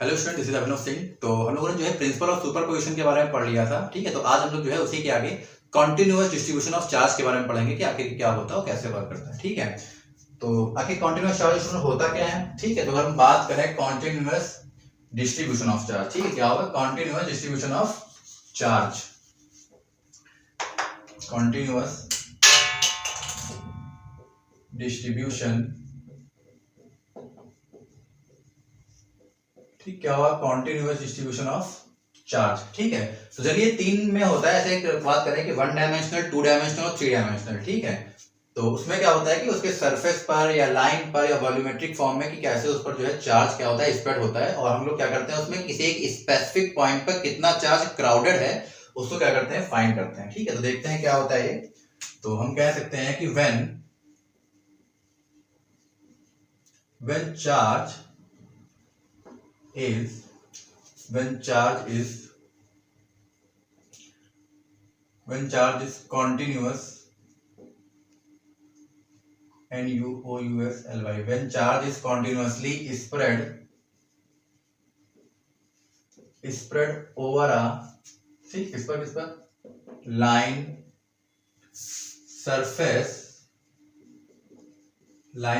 Hello student, this is अभिनव सिंह। तो हम लोगों ने जो है प्रिंसिपल ऑफ सुपरपोजिशन के बारे में पढ़ लिया था। ठीक है, तो आज हम लोग जो है उसी के आगे कॉन्टिन्यूअस डिस्ट्रीब्यूशन ऑफ चार्ज के बारे में पढ़ेंगे कि आखिर क्या होता है और कैसे वर्क करता है। ठीक है, तो आखिर कॉन्टिन्यूअस चार्ज डिस्ट्रीब्यूशन होता क्या है। ठीक है, तो अगर हम बात करें कॉन्टिन्यूअस डिस्ट्रीब्यूशन ऑफ चार्ज, ठीक है, क्या होगा continuous distribution of charge. Continuous distribution, ठीक, क्या हुआ कॉन्टिन्यूअस डिस्ट्रीब्यूशन ऑफ चार्ज। ठीक है, तो चलिए तीन में होता है। ऐसे एक बात करें कि वन डायमेंशनल, टू डायमेंशनल और थ्री डायमेंशनल। ठीक है, तो उसमें क्या होता है कि उसके सरफेस पर या लाइन पर या वॉल्यूमेट्रिक फॉर्म में कि कैसे उस पर जो है चार्ज क्या होता है स्प्रेड होता है, और हम लोग क्या करते हैं उसमें किसी एक स्पेसिफिक पॉइंट पर कितना चार्ज क्राउडेड है उसको क्या करते हैं फाइंड करते हैं। ठीक है, तो देखते हैं क्या होता है ये। तो हम कह सकते हैं कि when charge is when charge is continuous NUOUSLY, when charge is continuously spread over a, ठीक, किस पर line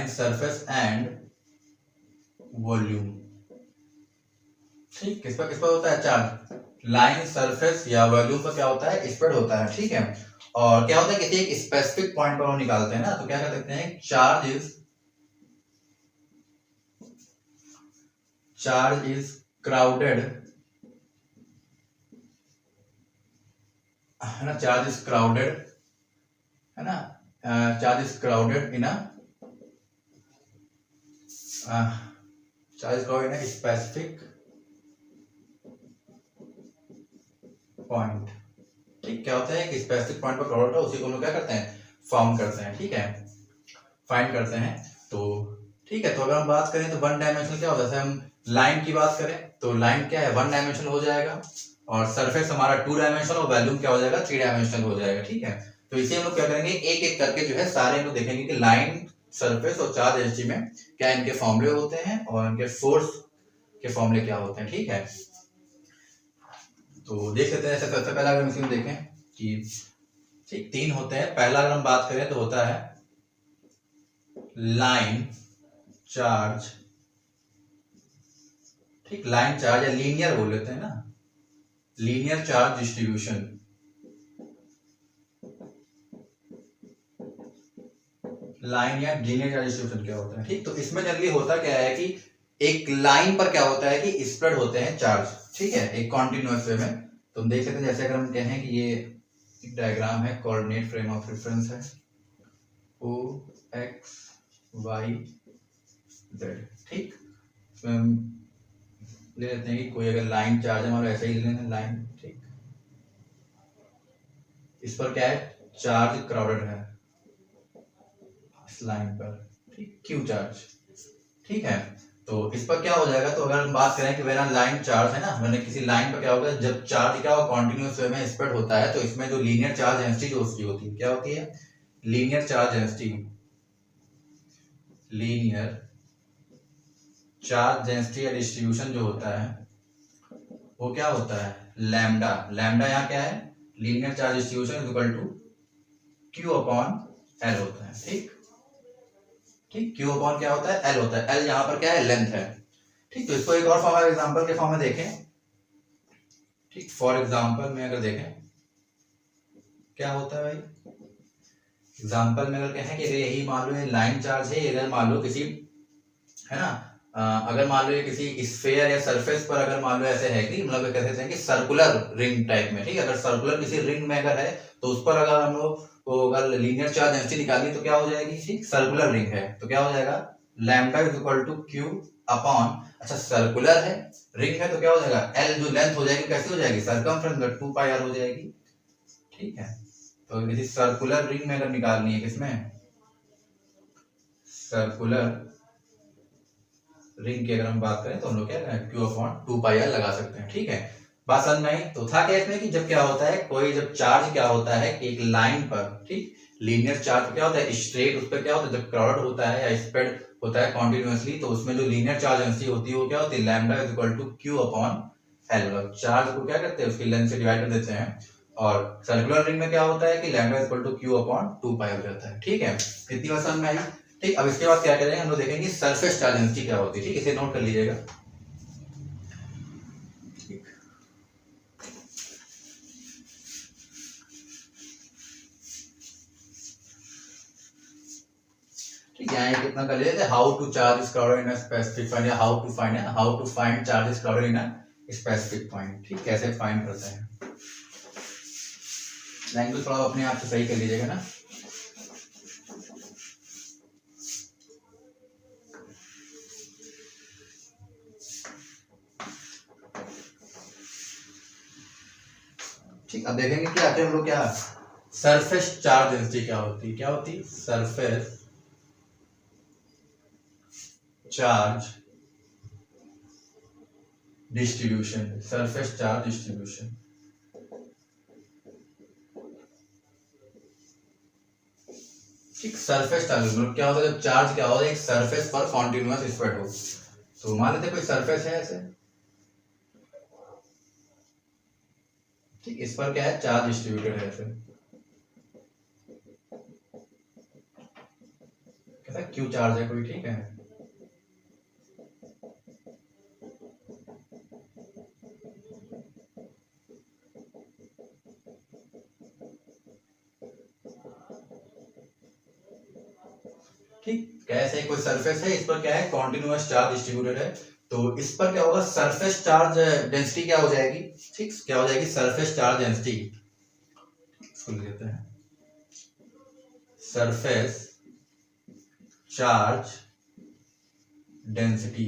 surface and volume। ठीक, किस पर होता है चार्ज, लाइन सरफेस या वॉल्यूम पर क्या होता है स्प्रेड होता है। ठीक है, और क्या होता है किसी एक स्पेसिफिक पॉइंट पर हम निकालते हैं ना, तो क्या कर सकते हैं चार्ज इज क्राउडेड, है ना, चार्ज इज क्राउडेड, है ना, charge is crowded in specific point. ठीक, क्या होता है कि स्पेसिफिक पॉइंट पर क्राउड होता है, उसी को हम लोग क्या करते हैं फॉर्म करते हैं। ठीक है, फाइंड करते हैं। तो ठीक है, तो अगर हम बात करें तो वन डायमेंशनल क्या होता है, जैसे हम लाइन की बात करें तो लाइन क्या है वन डायमेंशनल हो जाएगा, और सरफेस हमारा टू डायमेंशनल और वॉल्यूम क्या हो जाएगा थ्री डायमेंशनल हो जाएगा। ठीक है, तो इसे हम लोग क्या करेंगे एक एक करके जो है सारे हम लोग देखेंगे कि लाइन, सरफेस और चार्ज एनर्जी में क्या इनके फॉर्मूले होते हैं और इनके फोर्स के फॉर्मूले क्या होते हैं। ठीक है, तो देख लेते हैं। सबसे पहला अगर हम इसमें देखें कि ठीक तीन होते हैं। पहला अगर हम बात करें तो होता है लाइन चार्ज, ठीक, लाइन चार्ज या लीनियर बोल लेते हैं ना, लीनियर चार्ज डिस्ट्रीब्यूशन। लाइन या लीनियर चार्ज डिस्ट्रीब्यूशन क्या होता है। ठीक, तो इसमें जनरली होता क्या है कि एक लाइन पर क्या होता है कि स्प्रेड होते हैं चार्ज। ठीक है, एक कॉन्टिन्यूअस वे में। तो हम देख सकते हैं जैसे अगर हम कहें कि ये एक डायग्राम है, कोऑर्डिनेट फ्रेम ऑफ रेफरेंस है O X Y Z। ठीक, इसमें हम ले लेते हैं कि कोई अगर लाइन चार्ज है हमारा, ऐसे ही ले लेते लाइन। ठीक, इस पर क्या है चार्ज क्राउडेड है इस लाइन पर, ठीक, क्यू चार्ज। ठीक है, तो इस पर क्या हो जाएगा, तो अगर हम बात करें कि मेरा लाइन चार्ज है ना, मैंने किसी लाइन पर क्या होगा जब चार्ज क्या होगा कॉन्टिन्यूअस वे में स्प्रेड होता है, तो इसमें जो लीनियर चार्ज डेंसिटी जो उसकी होती है क्या होती है linear charge density. Linear charge density या डिस्ट्रीब्यूशन जो होता है वो क्या होता है लैम्डा। लैम्डा यहाँ क्या है linear charge distribution is equal to Q upon L होता है। ठीक, ठीक, क्यू अपॉन क्या होता है एल होता है। एल यहाँ पर क्या है लेंथ है। ठीक, तो इसको एक और फॉर्म एग्जांपल के फॉर्म में देखें। ठीक, फॉर एग्जांपल में अगर देखें क्या होता है भाई, एग्जांपल में अगर कहें कि यही मान लो ये लाइन चार्ज है, अगर मान लो किसी, है ना, अगर मान लो ये किसी स्फीयर या सरफेस पर अगर मान लो ऐसे है कि मतलब कह सकते हैं कि सर्कुलर रिंग टाइप में। ठीक, अगर सर्कुलर किसी रिंग में अगर है तो उस पर अगर हम लोग को अगर लीनियर चार्ज डेंसिटी निकालनी तो क्या हो जाएगी, ठीक, सर्कुलर रिंग है तो क्या हो जाएगा lambda is equal to Q upon, अच्छा सर्कुलर है रिंग है तो क्या हो जाएगा एल जो लेंथ हो जाएगी कैसी हो जाएगी सर्कमफ्रेंस 2 पाई आर हो जाएगी। ठीक है, तो किसी सर्कुलर रिंग में अगर निकालनी है, किसमें सर्कुलर रिंग की अगर हम बात करें तो हम लोग क्या क्यू अपॉन 2 पाई आर लगा सकते हैं। ठीक है, बात समझ में आई। तो था क्या इसमें कि जब क्या होता है कोई जब चार्ज क्या होता है कि एक लाइन पर, ठीक, लीनियर चार्ज क्या होता है स्ट्रेट, उस पर क्या होता है जब क्राउडेड होता है या स्प्रेड होता है कॉन्टिन्यूसली, तो उसमें जो लीनियर चार्ज डेंसिटी होती है वो क्या होती है, lambda is equal to Q upon L. Charge को क्या करते हैं, उसकी लेंथ से डिवाइड कर देते हैं, और सर्कुलर रिंग में क्या होता है कि lambda is equal to Q upon 2 pi हो जाता है। ठीक है, कितनी बात समझ में आई? ठीक, अब इसके बाद क्या करेंगे, हम लोग देखेंगे सरफेस चार्ज डेंसिटी क्या होती है। ठीक, इसे नोट कर लीजिएगा। ठीक है, यहाँ कितना कर लेते हैं, how to charge is crowded in a specific point, या how to find charge is crowded in a specific point. ठीक, कैसे फाइंड करते हैं, लैंग्वेज थोड़ा अपने आप से सही कर लीजिएगा ना। ठीक, अब देखेंगे कि आखिर हम लोग क्या सरफेस चार्ज डेंसिटी क्या होती है, क्या होती है surface charge distribution, surface charge distribution. ठीक, सरफेस चार्ज मतलब क्या होता है, जब चार्ज क्या होता है एक सरफेस पर कॉन्टिन्यूअस स्प्रेड हो। तो मान लेते कोई सरफेस है ऐसे, ठीक, इस पर क्या है चार्ज डिस्ट्रीब्यूटेड है ऐसे, कैसा क्यू चार्ज है कोई। ठीक है, ठीक, कैसे कोई सरफेस है, इस पर क्या है कॉन्टिन्यूअस चार्ज डिस्ट्रीब्यूटेड है, तो इस पर क्या होगा सरफेस चार्ज डेंसिटी क्या हो जाएगी। ठीक, क्या हो जाएगी सरफेस चार्ज डेंसिटी, इसको लिख लेते हैं सरफेस चार्ज डेंसिटी।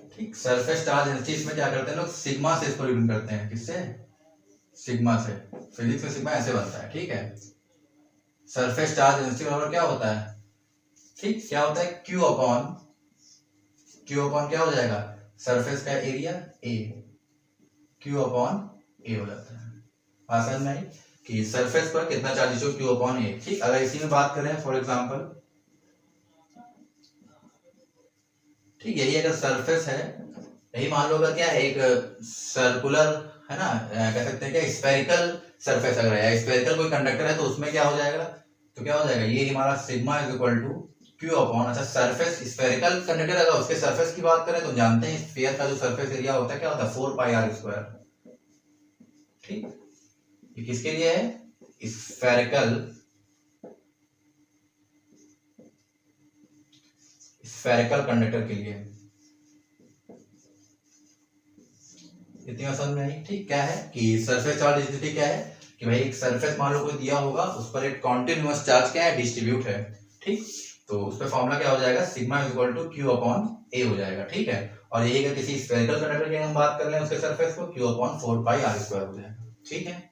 ठीक, सरफेस चार्ज डेंसिटी इसमें क्या करते हैं लोग, सिग्मा से इसको रिप्रेजेंट करते हैं, किससे, सिग्मा से। फिजिक्स में सिग्मा ऐसे बनता है। ठीक है, सरफेस चार्ज डेंसिटी बराबर क्या होता है, ठीक, क्या होता है क्यू अपॉन क्या हो जाएगा, सरफेस का area A, Q upon A हो जाता है। आसान में कि सरफेस पर कितना चार्ज हो, क्यू अपॉन ए। ठीक, अगर इसी में बात करें फॉर एग्जांपल, ठीक, यही अगर सरफेस है, यही मान लो अगर क्या है एक सर्कुलर है ना, कह सकते हैं क्या स्फेरिकल सरफेस अगर है, स्फेरिकल कोई कंडक्टर है, तो उसमें क्या हो जाएगा, तो क्या हो जाएगा ये हमारा sigma is equal to Q upon, अच्छा सरफेस स्फेरिकल कंडक्टर अगर उसके सरफेस की बात करें तो जानते हैं स्फीयर का जो सरफेस एरिया होता है क्या होता है 4 पाई आर स्क्वायर। ठीक, ये किसके लिए है, स्फेरिकल कंडक्टर के लिए। इतनी आसान में आई। ठीक, क्या है कि सरफेस चार्ज डेंसिटी क्या है कि भाई एक सरफेस मान लो कोई दिया होगा, उस पर एक कॉन्टिन्यूअस चार्ज क्या है डिस्ट्रीब्यूट है। ठीक, तो उस पर फॉर्मूला क्या हो जाएगा, sigma is equal to Q upon A हो जाएगा। ठीक है, और यही अगर किसी स्फेरिकल कंडक्टर की हम बात कर लें उसके सरफेस को, Q upon 4 pi R square हो जाएगा। ठीक है,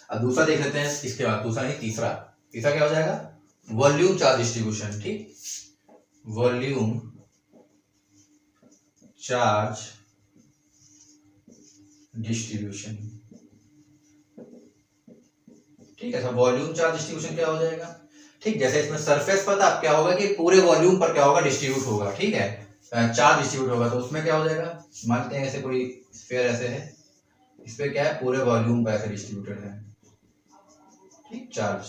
अब दूसरा देख लेते हैं, इसके बाद दूसरा नहीं तीसरा क्या हो जाएगा, वॉल्यूम चार्ज डिस्ट्रीब्यूशन। ठीक, वॉल्यूम चार्ज डिस्ट्रीब्यूशन। ठीक है, वॉल्यूम चार्ज डिस्ट्रीब्यूशन क्या हो जाएगा, ठीक, जैसे इसमें सरफेस पर था, क्या होगा कि पूरे वॉल्यूम पर क्या होगा डिस्ट्रीब्यूट होगा। ठीक है, चार्ज डिस्ट्रीब्यूट होगा, तो उसमें क्या हो जाएगा, मानते हैं ऐसे कोई स्फीयर ऐसे है, इस पे क्या है पूरे वॉल्यूम पर ऐसे डिस्ट्रीब्यूटेड है। ठीक, चार्ज।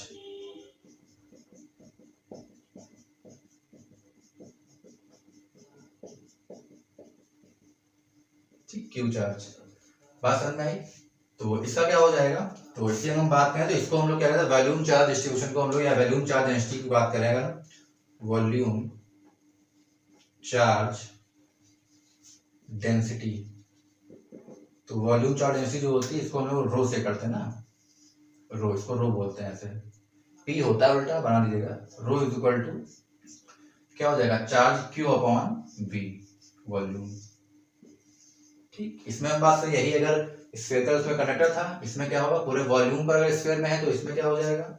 ठीक, क्यू चार्ज, बात समझ में आई। तो इसका क्या हो जाएगा, तो इससे हम बात करें तो इसको हम लोग क्या कहते हैं वॉल्यूम चार्ज डिस्ट्रीब्यूशन को हम लोग, या वॉल्यूम चार्ज डेंसिटी की बात करें अगर, वॉल्यूम चार्ज डेंसिटी, तो वॉल्यूम चार्ज डेंसिटी जो होती है इसको हम लोग रो से करते हैं ना, रो, इसको रो बोलते हैं ऐसे, पी होता है उल्टा बना लीजिएगा, रो इज इक्वल टू क्या हो जाएगा charge Q upon V volume. ठीक, इसमें हम बात करें यही अगर स्फीयर उसमें कंडक्टर था, इसमें क्या होगा पूरे वॉल्यूम पर अगर स्फीयर में है तो इसमें क्या हो जाएगा,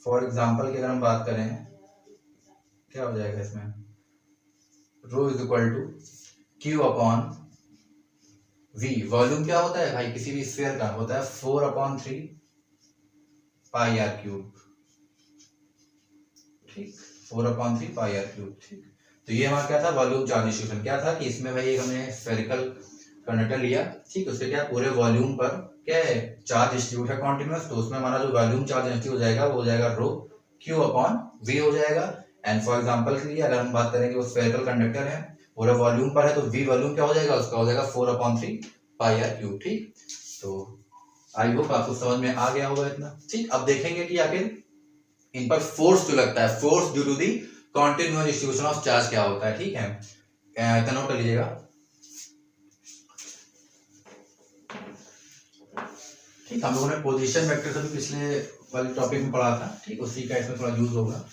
फॉर एग्जांपल की अगर हम बात करें क्या हो जाएगा इसमें, rho is equal to Q upon V. Volume क्या होता है भाई किसी भी स्फीयर का, होता है 4/3 पाई आर क्यूब। ठीक, 4/3 पाई आर क्यूब। ठीक, तो ये हमारा क्या था, वॉल्यूम चार्ज डिस्ट्रीब्यूशन। क्या था कि इसमें भाई हमने स्फेरिकल कंडक्टर लिया, ठीक, उससे क्या पूरे वॉल्यूम पर क्या है, चार्ज डिस्ट्रीब्यूट है कॉन्टिन्यूअस, तो उसमें हमारा जो वॉल्यूम चार्ज डेंसिटी हो जाएगा वो हो जाएगा रो क्यू अपॉन वी हो जाएगा। एंड फॉर एग्जांपल के लिए अगर हम बात करें कि वो स्फेरिकल कंडक्टर है, पूरे वॉल्यूम पर है, तो वी वॉल्यूम क्या हो जाएगा, उसका हो जाएगा 4/3 पाई आर क्यूब। ठीक, तो आई होप आपको समझ में आ गया होगा इतना। ठीक, अब देखेंगे कि आखिर इन पर फोर्स जो लगता है, force due to the continuous distribution of charge क्या होता है। ठीक है, नोट कर लीजिएगा। ठीक, हम लोगों ने पोजीशन वेक्टर से भी पिछले वाले टॉपिक में पढ़ा था। ठीक, उसी का इसमें थोड़ा यूज होगा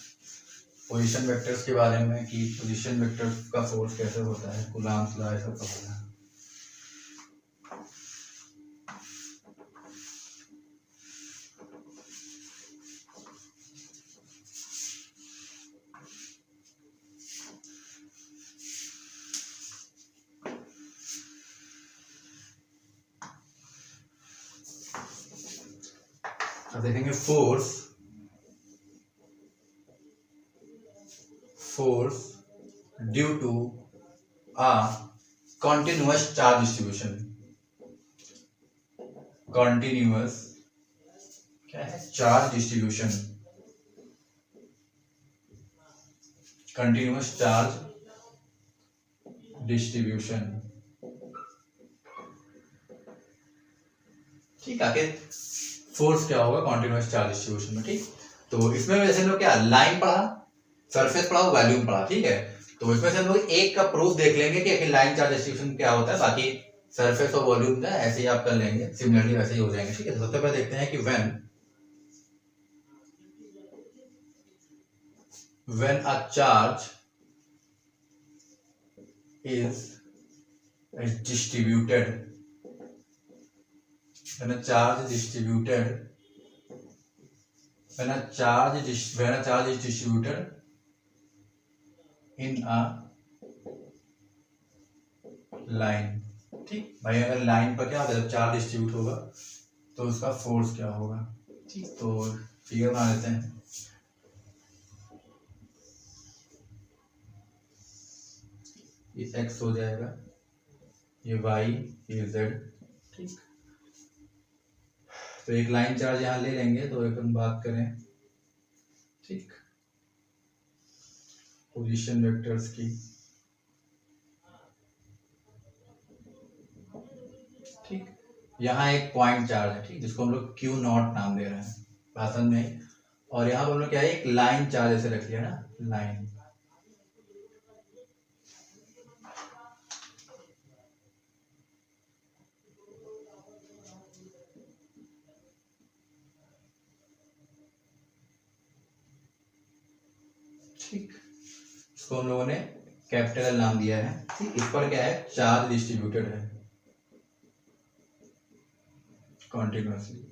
पोजीशन वेक्टर्स के बारे में, कि पोजीशन वेक्टर्स का फोर्स कैसे होता है, कूलॉम्स लॉ, सब पढ़ा है। अब देखेंगे force due to a continuous charge distribution. Continuous क्या है, charge distribution, continuous charge distribution. ठीक, आखिर फोर्स क्या होगा कॉन्टिन्यूअस चार्ज डिस्ट्रीब्यूशन में। ठीक, तो इसमें वैसे हम लोग क्या लाइन पढ़ा, सरफेस पढ़ा, वॉल्यूम पढ़ा। ठीक है, तो इसमें से हम लोग एक का प्रूफ देख लेंगे कि आखिर लाइन चार्ज डिस्ट्रीब्यूशन क्या होता है, बाकी सरफेस और वॉल्यूम का ऐसे ही आप कर लेंगे, सिमिलरली वैसे ही हो जाएंगे। ठीक है, तो सबसे पहले देखते हैं कि when a charge is distributed, when a charge is distributed in a line। ठीक भाई, अगर लाइन पर क्या होगा, जब चार्ज डिस्ट्रीब्यूट होगा तो उसका फोर्स क्या होगा। ठीक, तो फिगर बना लेते हैं। ये x हो जाएगा, ये y, ये z। ठीक, तो एक लाइन चार्ज यहाँ ले लेंगे, तो एक हम बात करें ठीक पोजीशन वेक्टर्स की। ठीक, यहाँ एक पॉइंट चार्ज है, ठीक, जिसको हम लोग Q नॉट नाम दे रहे हैं भाषण में, और यहाँ पर हम लोग क्या है, एक लाइन चार्ज ऐसे रख लिया ना, लाइन। ठीक, इसको हम लोगों ने कैपिटल नाम दिया है। ठीक, इस पर क्या है, चार्ज डिस्ट्रीब्यूटेड है कॉन्टिन्यूअसली।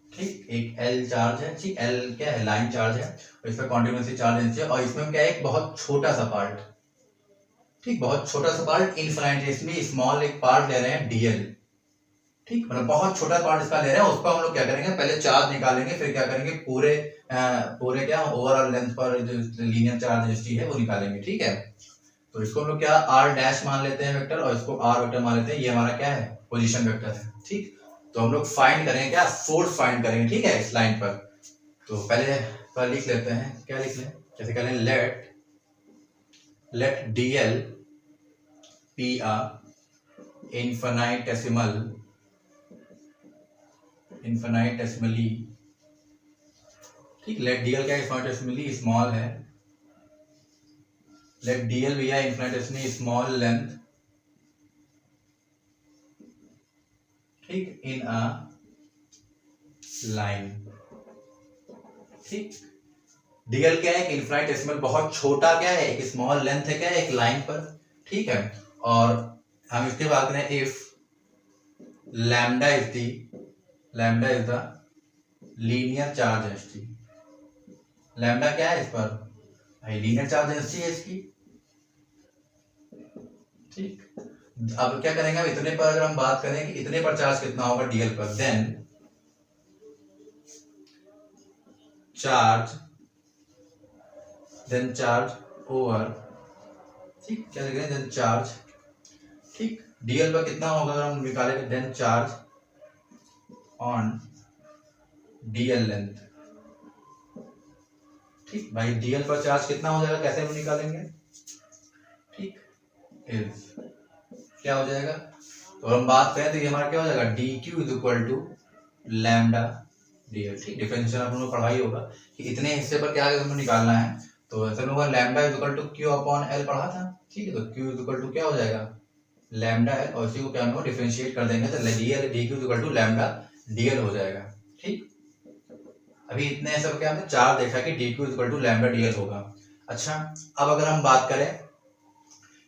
ठीक, एक L चार्ज है। ठीक, L क्या है, लाइन चार्ज है, और इस पर कॉन्टिन्यूअसली चार्ज डेंसिटी है, और इसमें क्या है, एक बहुत छोटा सा पार्ट। ठीक, बहुत छोटा सा पार्ट, इनफाइनाइटेसली स्मॉल एक पार्ट ले रहे हैं DL। ठीक, मतलब बहुत छोटा पार्ट इसका ले रहे हैं, उस पर हम लोग क्या करेंगे, पहले चार्ज निकालेंगे, फिर क्या करेंगे, पूरे क्या ओवरऑल लेंथ पर जो लीनियर चार्ज डेंसिटी है वो निकालेंगे। ठीक है, तो इसको हम लोग क्या R डैश मान लेते हैं वेक्टर, और इसको R वेक्टर मान लेते हैं। ये हमारा क्या है, पोजीशन वेक्टर है। ठीक, तो हम लोग फाइंड करेंगे क्या, फोर्स फाइंड करेंगे। ठीक है, इस लाइन पर तो पहले लिख लेते हैं, क्या लिख लें, जैसे कह लें let DL be a infinitesimally, ठीक, लेट DL क्या इन्फिनिटेसिमली स्मॉल है, लेट DL भी है इन्फिनिटेसिमली स्मॉल लेंथ, ठीक, इन अ लाइन। ठीक, DL क्या है, इन्फिनिटेसिमल बहुत छोटा क्या है, एक स्मॉल लेंथ है क्या है, एक लाइन पर। ठीक है, और हम इसके बात करें, if lambda is the linear charge density. Lambda क्या है इस पर, भाई लीनियर चार्ज डेंसिटी है इसकी। ठीक, अब क्या करेंगे, अब इतने पर अगर हम बात करें कि इतने पर चार्ज कितना होगा DL पर, then charge then charge over, ठीक, क्या लिख रहे हैं, देन चार्ज, ठीक, डीएल पर कितना होगा अगर हम निकालेंगे, then charge on DL length, ठीक भाई, डीएल पर चार्ज कितना हो जाएगा, कैसे हम निकालेंगे, ठीक, इज क्या हो जाएगा, तो हम बात करें तो ये हमारा क्या हो जाएगा, D Q is equal to lambda DL, ठीक, डिफरेंशियल आप लोगों को पढ़ाई होगा कि इतने हिस्से पर क्या हमें निकालना है, तो ऐसे होगा lambda is equal to Q upon L पढ़ा था, ठीक है, तो क्यू इज इक्वल टू क्या हो जाएगा, लैम्डा एल, और इसी को क्या हम डिफरेंशिएट कर देंगे तो DL D Q is equal to lambda DL हो जाएगा, ठीक। अभी इतने सब क्या हमने चार देखा कि D Q is equal to lambda DL होगा। अच्छा, अब अगर हम बात करें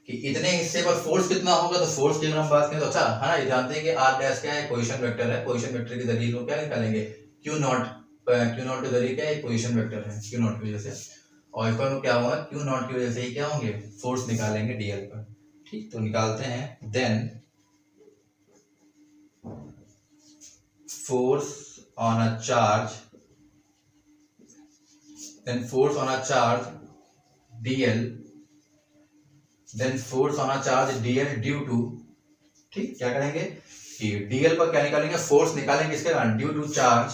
कि इतने हिस्से पर फोर्स कितना होगा, तो फोर्स की अगर हम बात करें तो अच्छा है ना, ये जानते हैं कि आर डैश क्या है, पोजीशन वेक्टर है, पोजीशन वेक्टर के जरिए हम क्या निकालेंगे, क्यू नॉट के जरिए क्या है, पोजीशन वेक्टर है, क्यू नॉट की वजह से, और इस पर क्या होगा, क्यू नॉट की वजह से ही क्या होंगे, फोर्स निकालेंगे डीएल पर, ठीक, तो निकालते हैं, then force on a charge, then force on a charge dl, then force on a charge dl due to, ठीक, क्या करेंगे कि dl पर क्या निकालेंगे, फोर्स निकालेंगे इसके कारण, ड्यू टू चार्ज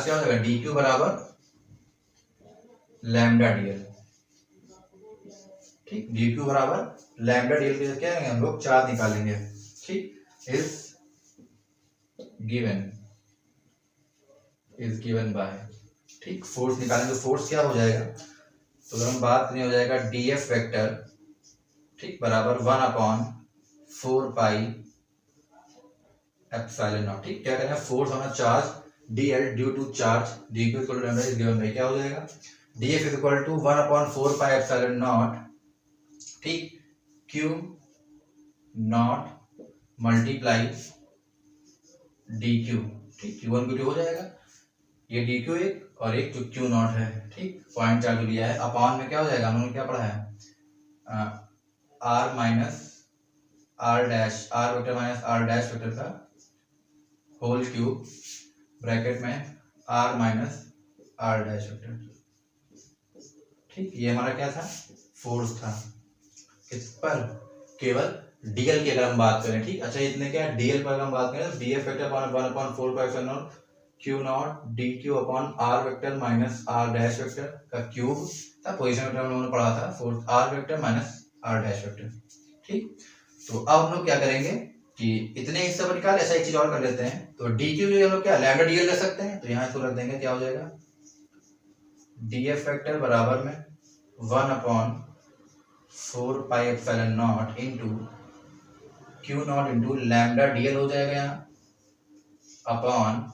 क्या हो जाएगा, dq बराबर लैम्डा dl, ठीक, dq बराबर लैम्डा dl के क्या करेंगे हम लोग, चार्ज निकालेंगे, ठीक, इज गिवन बाय, ठीक, फोर्स निकालेंगे, फोर्स क्या हो जाएगा, तो अगर हम बात करें हो जाएगा df वेक्टर, ठीक, बराबर 1/4 पाई एप्सिलॉन नॉट, ठीक, क्या करें, force on a charge dl due to charge dq equal to lambda is given by, क्या हो जाएगा, df is equal to 1/4 pi epsilon naught, ठीक, q नॉट मल्टीप्लाई dq, ठीक, q1 q2 हो जाएगा, ये dq एक और एक जो q नॉट है, ठीक, पॉइंट चार्ज लिया है, अपॉन में क्या हो जाएगा, हमने क्या पढ़ा है, r minus r dash, r vector minus r dash vector का होल क्यूब ब्रैकेट में r minus r dash vector, ठीक, ये हमारा क्या था, फोर्स था, किस पर, केवल डीएल की अगर हम बात करें, ठीक, अच्छा इतने क्या डीएल पर हम बात करें तो DF vector 1/4 pi epsilon naught Q naught D Q upon R vector minus R dash vector का क्यूब था, पोजीशन वेक्टर हम लोगों ने पढ़ा था, force R vector minus R dash vector, ठीक। तो अब हम लोग क्या करेंगे कि इतने हिस्से पर निकाल, ऐसा एक चीज और कर लेते हैं, तो डी क्यू हम लोग क्या लैम्डा डीएल ले सकते हैं, तो यहाँ इसको रख देंगे, क्या हो जाएगा, डीएफ वेक्टर बराबर में 1/4 pi epsilon naught into Q naught into lambda DL हो जाएगा यहाँ, upon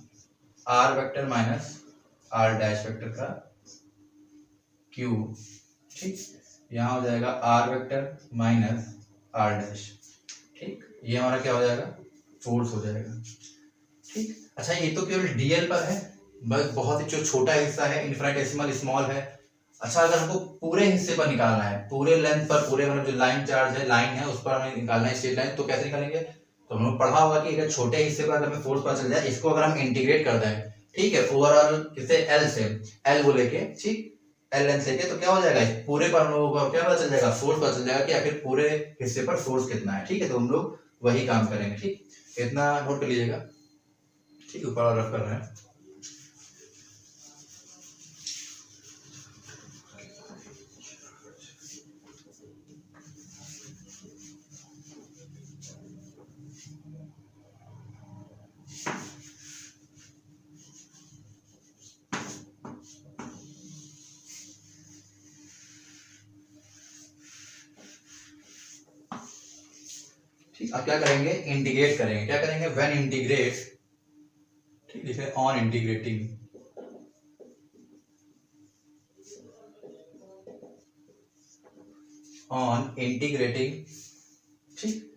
R vector minus R dash vector का क्यूब, ठीक, यहाँ हो जाएगा R vector minus R dash, ठीक, ये हमारा क्या हो जाएगा, फोर्स हो जाएगा, ठीक। अच्छा, ये तो केवल डीएल पर है, बस बहुत ही जो छोटा हिस्सा है, इनफिनिटेसिमल स्मॉल है। अच्छा, अगर हमको पूरे हिस्से पर निकालना है, पूरे लेंथ पर, पूरे मतलब जो लाइन चार्ज है, लाइन है, उस पर हमें निकालना है स्ट्रेट लाइन, तो कैसे निकालेंगे, तो हम लोग पढ़ा होगा कि अगर छोटे हिस्से पर अगर हमें फोर्स पता चल जाए, इसको अगर हम इंटीग्रेट कर दें, ठीक है, ओवरऑल किसे एल से, एल को लेके, ठीक, एल लेंथ लेके, तो क्या हो जाएगा, पूरे पर हम लोगों को क्या पता चल जाएगा, फोर्स पता चल जाएगा कि आखिर पूरे हिस्से पर फोर्स कितना है, ठीक है, तो हम लोग वही काम करेंगे, ठीक, इतना नोट कर लीजिएगा, ठीक, ऊपर रफ कर रहे हैं। ठीक, अब क्या करेंगे, इंटीग्रेट करेंगे, क्या करेंगे, व्हेन इंटीग्रेट, ठीक, लिखे ऑन इंटीग्रेटिंग, ऑन इंटीग्रेटिंग, ठीक,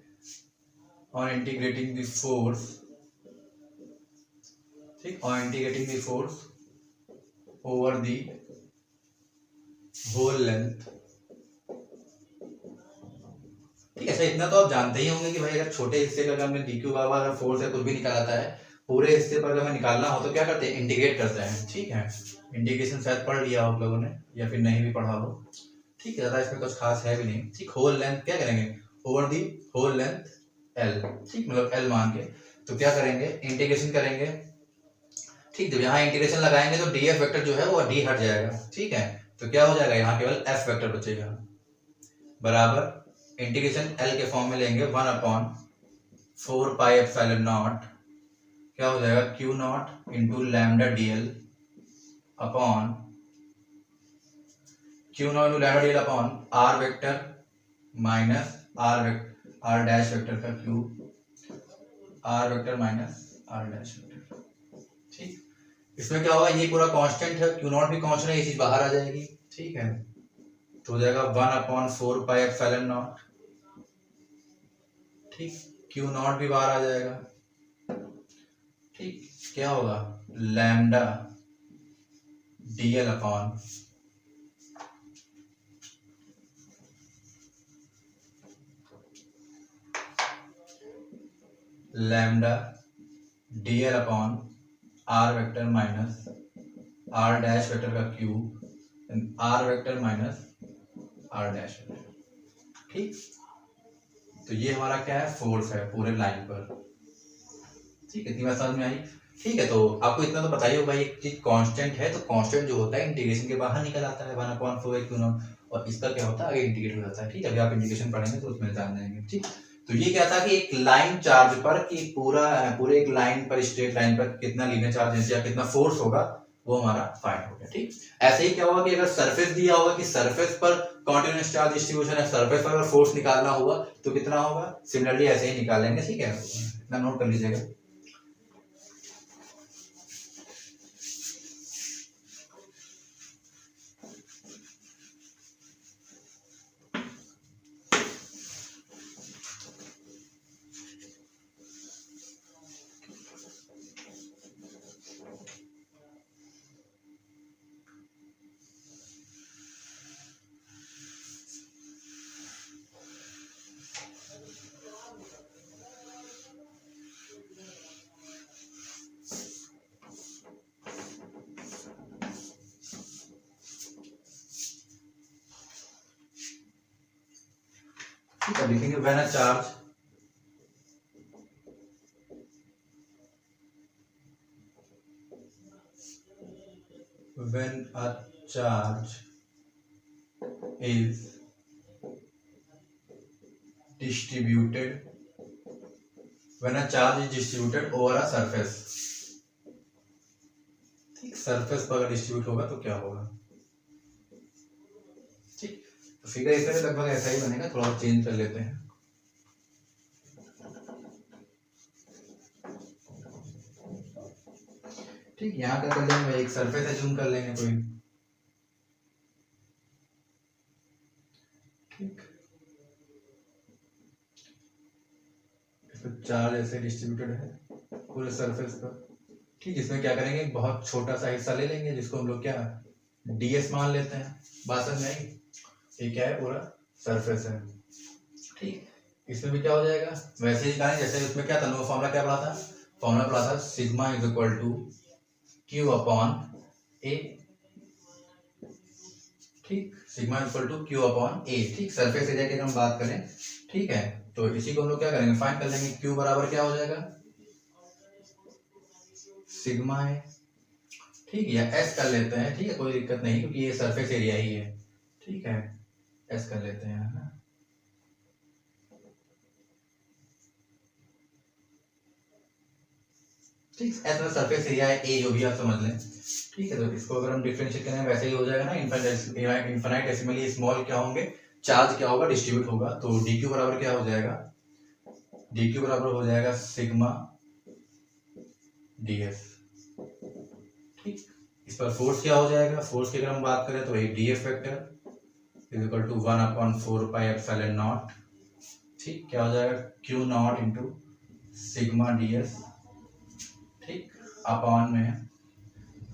ऑन इंटीग्रेटिंग द फोर्स, ठीक, on integrating the force over the whole length, ठीक है। ऐसा इतना तो आप जानते ही होंगे कि भाई अगर छोटे हिस्से का हमने डी क्यू बार फोर्स है कुछ भी निकाला है, पूरे हिस्से पर अगर हमें निकालना हो तो क्या करते हैं, इंटीग्रेट करते हैं। ठीक है, इंटीग्रेशन शायद पढ़ लिया हो आप लोगों ने या फिर नहीं भी पढ़ा हो। ठीक है, ज़्यादा इसमें कुछ खास है भी नहीं। ठीक, होल लेंथ क्या करेंगे, over the whole length L, ठीक, मतलब एल मान के तो क्या करेंगे, इंटीग्रेशन करेंगे। ठीक, जब यहाँ इंटीग्रेशन लगाएंगे तो डी एफ वेक्टर जो है वो डी हट जाएगा। ठीक है, तो क्या हो जाएगा, यहाँ केवल एफ वेक्टर बचेगा, बराबर इंटीग्रेशन एल के फॉर्म में लेंगे 1/4 पाई एप्सिलॉन नॉट, क्या हो जाएगा, Q naught into lambda D L upon Q naught into lambda D L upon R vector minus R dash vector का cube, R vector minus R dash vector. ठीक, इसमें क्या होगा, ये पूरा कांस्टेंट है, क्यू नॉट भी कांस्टेंट है, ये चीज बाहर आ जाएगी। ठीक है, तो हो जाएगा 1/4 पाई एप्सिलॉन नॉट। ठीक, क्यू नॉट भी बाहर आ जाएगा। ठीक, क्या होगा, lambda D L upon lambda D L upon R vector minus R dash vector का cube, R vector minus R dash vector. ठीक, तो ये हमारा क्या है, फोर्स है पूरे लाइन पर। ठीक है, इतनी बात समझ में आई। ठीक है, तो आपको इतना तो बताइए भाई, एक चीज कांस्टेंट है तो कांस्टेंट जो होता है इंटीग्रेशन के बाहर निकल आता है 1/4 क्यू नॉट, और इसका क्या होता है आगे इंटीग्रेट हो जाता है। ठीक है, अभी आप इंटीग्रेशन पढ़ेंगे तो उसमें जान जाएंगे। ठीक, तो ये क्या था कि एक लाइन चार्ज पर कि पूरे एक लाइन पर, स्ट्रेट लाइन पर कितना लीनियर चार्ज या कितना फोर्स होगा वो हमारा फाइंड हो गया। ठीक, ऐसे ही क्या होगा कि अगर सरफेस दिया होगा कि सरफेस पर कॉन्टिन्यूअस चार्ज डिस्ट्रीब्यूशन है, सरफेस पर अगर फोर्स निकालना हुआ तो कितना होगा, सिमिलरली ऐसे ही निकालेंगे। ठीक है, इतना नोट कर लीजिएगा। ठीक है, लिखेंगे when a charge is distributed over a surface। ठीक, सरफेस पर अगर डिस्ट्रीब्यूट होगा तो क्या होगा। ठीक, तो फिगर इसमें लगभग ऐसा ही बनेगा, थोड़ा चेंज कर लेते हैं। ठीक, यहाँ क्या कर लेंगे, एक सरफेस एज्यूम कर लेंगे कोई। ठीक, चार्ज ऐसे डिस्ट्रीब्यूटेड है पूरे सरफेस पर। ठीक, इसमें क्या करेंगे, एक बहुत छोटा सा हिस्सा ले लेंगे जिसको हम लोग क्या ds मान लेते हैं। बात समझ में आई, ये क्या है, पूरा सरफेस है। ठीक, इसमें भी क्या हो जाएगा, वैसे ही निकालेंगे जैसे उसमें क्या था, फॉर्मूला क्या पढ़ा था, फॉर्मूला पढ़ा था sigma is equal to Q upon A. ठीक, sigma equal to Q upon A. ठीक, सरफेस एरिया की हम बात करें, ठीक है, तो इसी को हम लोग क्या करेंगे, फाइंड कर लेंगे। क्यू बराबर क्या हो जाएगा, सिग्मा है। ठीक, या एस कर लेते हैं। ठीक है, कोई दिक्कत नहीं क्योंकि ये सरफेस एरिया ही है। ठीक है, एस कर लेते हैं ना। ठीक, एस में सरफेस एरिया है, ए जो भी आप समझ लें। ठीक है, तो इसको अगर हम डिफरेंशिएट करें वैसे ही हो जाएगा ना, इनफाइनाइटेसिमली स्मॉल क्या होंगे, चार्ज क्या होगा, डिस्ट्रीब्यूट होगा। तो डी क्यू बराबर क्या हो जाएगा, डी क्यू बराबर हो जाएगा सिग्मा डी एस। ठीक, इस पर फोर्स क्या हो जाएगा, फोर्स की अगर हम बात करें तो वही D F vector is equal to 1/4 pi epsilon naught. ठीक, क्या हो जाएगा, Q naught into sigma D S. ठीक, अपॉन में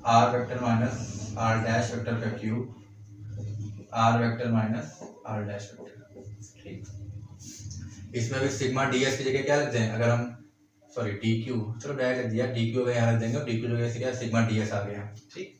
R vector minus R dash vector का cube, R vector minus R dash vector. ठीक, इसमें भी सिग्मा डी एस की जगह क्या लिखते हैं, अगर हम सॉरी डी क्यू, चलो डायरेक्ट कर दिया, डी क्यू यहाँ रख देंगे, डी क्यू जगह से क्या सिग्मा डी एस आ गया, ठीक।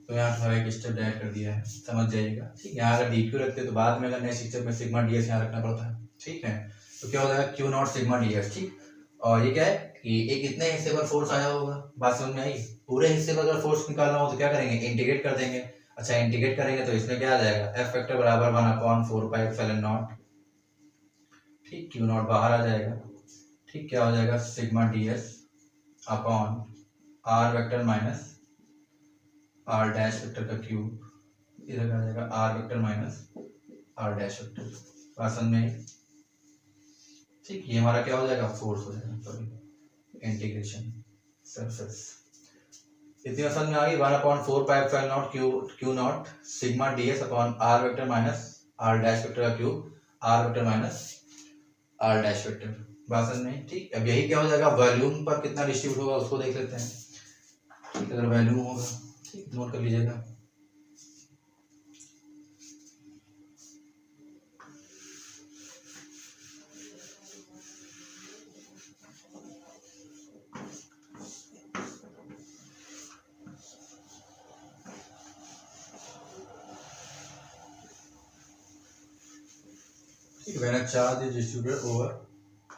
तो यहाँ हमारा एक स्टेप डायरेक्ट कर दिया है, समझ जाइएगा, ठीक। यहाँ अगर डी क्यू रखते तो बाद में अगर नेक्स्ट स्टेप में सिग्मा डी एस यहाँ रखना पड़ता है, ठीक है। तो क्या हो जाएगा Q naught sigma D S, ठीक। और ये क्या है कि एक इतने हिस्से पर फोर्स आया होगा, बात समझ में आई। पूरे हिस्से पर अगर फोर्स निकालना हो तो क्या करेंगे, इंटीग्रेट कर देंगे। अच्छा इंटीग्रेट करेंगे तो इसमें क्या आ जाएगा, एफ फैक्टर बराबर 1/4πε0, ठीक। क्यू नॉट बाहर आ जाएगा, ठीक। क्या हो जाएगा sigma D S upon R vector minus R dash vector का क्यूब, इधर आ जाएगा R vector minus R dash vector, आसन में, ठीक। ये हमारा क्या हो जाएगा, फोर्स हो जाएगा, सॉरी इंटीग्रेशन सरफेस। इतनी आसान में आ गई 1/4πε0 Q naught sigma D S upon R vector minus R dash vector का cube, R vector minus R dash vector, बात समझ में, ठीक। अब यही क्या हो जाएगा, वॉल्यूम पर कितना डिस्ट्रीब्यूट होगा उसको देख लेते हैं, ठीक। अगर वॉल्यूम होगा, ठीक, नोट कर लीजिएगा। When a charge is distributed over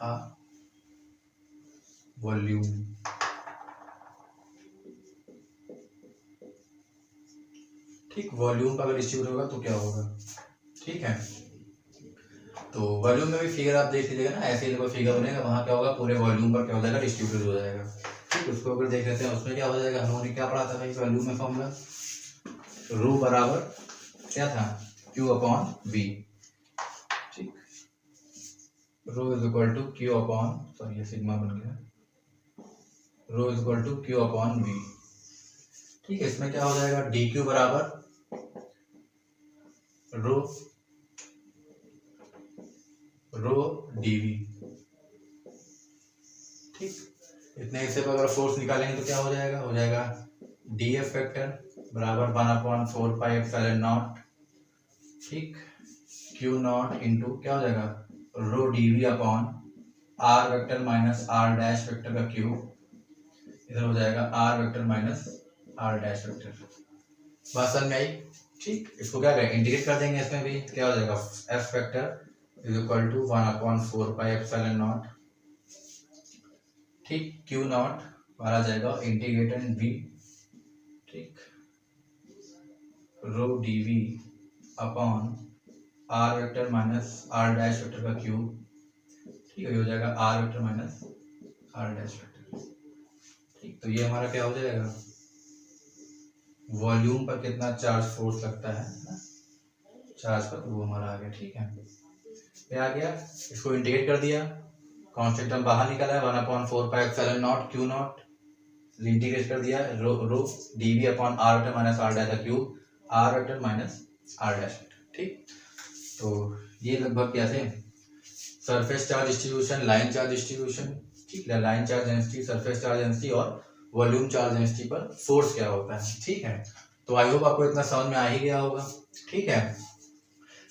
a volume, ठीक। वॉल्यूम पर अगर डिस्ट्रीब्यूट होगा तो क्या होगा, ठीक है। तो वॉल्यूम में भी फिगर आप देख लीजिएगा ना, ऐसे ही कोई फिगर बनेगा, वहां क्या होगा पूरे वॉल्यूम पर क्या हो जाएगा, डिस्ट्रीब्यूट हो जाएगा, ठीक। उसको अगर देख लेते हैं उसमें क्या हो जाएगा, हमने क्या पढ़ा था भाई वॉल्यूम में फॉर्मूला, रो बराबर क्या था, क्यू अपॉन वी, ठीक। Rho is equal to Q upon, sorry ये सिग्मा बन गया, rho is equal to Q upon V, ठीक है। इसमें क्या हो जाएगा, डी क्यू बराबर रो डीवी, ठीक। इतने हिस्से पर अगर फोर्स निकालेंगे तो क्या हो जाएगा डी एफ फैक्टर बराबर 1/4πε0, ठीक, क्यू नॉट इंटू क्या हो जाएगा rho DV upon R vector minus R dash vector का क्यूब, इधर हो जाएगा R vector minus R dash vector, बात समझ में आई, ठीक। इसको क्या करें, इंटीग्रेट कर देंगे, इसमें भी क्या हो जाएगा F vector is equal to 1/4πε0, ठीक। क्यू नॉट बाहर आ जाएगा, इंटीग्रेटर वी, ठीक, rho DV upon R vector minus R dash vector का क्यूब, ठीक है, हो जाएगा R vector minus R dash vector, ठीक। तो ये हमारा क्या हो जाएगा, वॉल्यूम पर कितना चार्ज फोर्स लगता है ना, चार्ज पर, वो हमारा आ गया, ठीक है। ये आ गया, इसको इंटीग्रेट कर दिया, कांस्टेंट टर्म बाहर निकला है 1/4πε0 क्यू नॉट, इंटीग्रेट कर दिया rho DV upon R vector minus R dash का cube, R vector minus R dash vector, ठीक। तो ये लगभग क्या थे, surface charge distribution, line charge distribution, ठीक है, line charge density, surface charge density और वॉल्यूम चार्ज डेंसिटी पर फोर्स क्या होता है, ठीक है। तो आई होप आपको इतना समझ में आ ही गया होगा, ठीक है।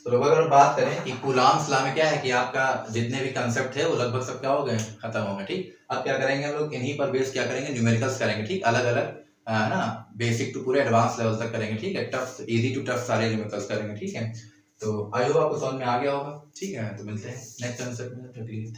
तो लोग अगर बात करें कि कूलॉम्स लॉ में क्या है कि आपका जितने भी कंसेप्ट है वो लगभग सब क्या हो गए, खत्म हो गए, ठीक। अब क्या करेंगे हम लोग, इन्हीं पर बेस क्या करेंगे, न्यूमेरिकल्स करेंगे, ठीक, अलग अलग ना, बेसिक टू पूरे एडवांस लेवल तक करेंगे, ठीक है। टफ इजी टू टफ सारे न्यूमेरिकल्स करेंगे, ठीक है। तो आई होप आपको समझ में आ गया होगा, ठीक है। तो मिलते हैं नेक्स्ट कंसेप्ट में, थैंक यू।